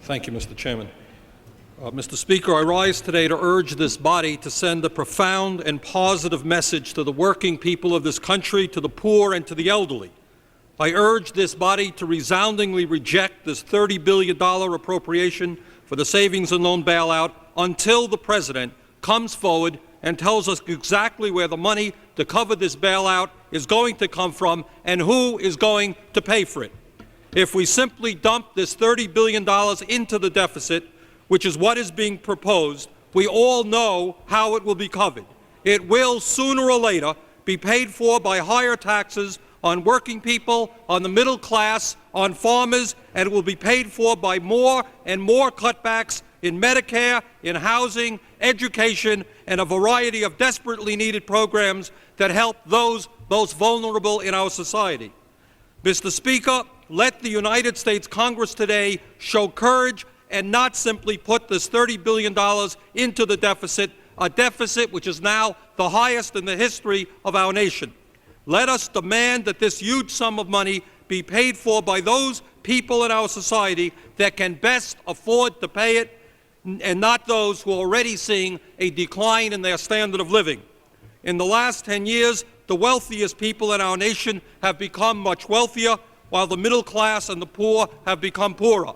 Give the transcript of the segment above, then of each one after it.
Thank you, Mr. Chairman. Mr. Speaker, I rise today to urge this body to send a profound and positive message to the working people of this country, to the poor and to the elderly. I urge this body to resoundingly reject this $30 billion appropriation for the savings and loan bailout until the President comes forward and tells us exactly where the money to cover this bailout is going to come from and who is going to pay for it. If we simply dump this $30 billion into the deficit, which is what is being proposed, we all know how it will be covered. It will, sooner or later, be paid for by higher taxes on working people, on the middle class, on farmers, and it will be paid for by more and more cutbacks in Medicare, in housing, education, and a variety of desperately needed programs that help those most vulnerable in our society. Mr. Speaker, let the United States Congress today show courage and not simply put this $30 billion into the deficit, a deficit which is now the highest in the history of our nation. Let us demand that this huge sum of money be paid for by those people in our society that can best afford to pay it, and not those who are already seeing a decline in their standard of living. In the last 10 years, the wealthiest people in our nation have become much wealthier, while the middle class and the poor have become poorer.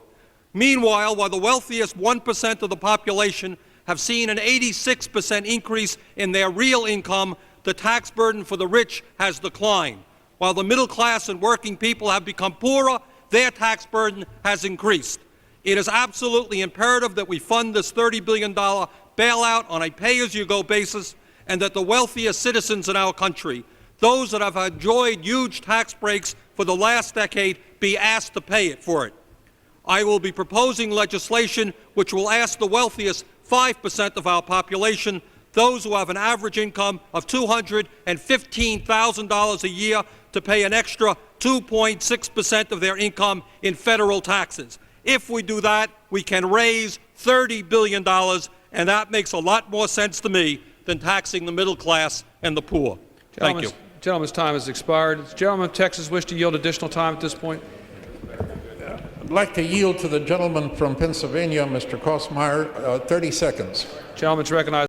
Meanwhile, while the wealthiest 1% of the population have seen an 86% increase in their real income, the tax burden for the rich has declined. While the middle class and working people have become poorer, their tax burden has increased. It is absolutely imperative that we fund this $30 billion bailout on a pay-as-you-go basis, and that the wealthiest citizens in our country, those that have enjoyed huge tax breaks for the last decade, be asked to pay for it. I will be proposing legislation which will ask the wealthiest 5% of our population, those who have an average income of $215,000 a year, to pay an extra 2.6% of their income in federal taxes. If we do that, we can raise $30 billion, and that makes a lot more sense to me than taxing the middle class and the poor. Thank you. Gentleman's time has expired. Does the gentleman from Texas wish to yield additional time at this point? I'd like to yield to the gentleman from Pennsylvania, Mr. Kosmeyer, 30 seconds. Gentleman's recognized.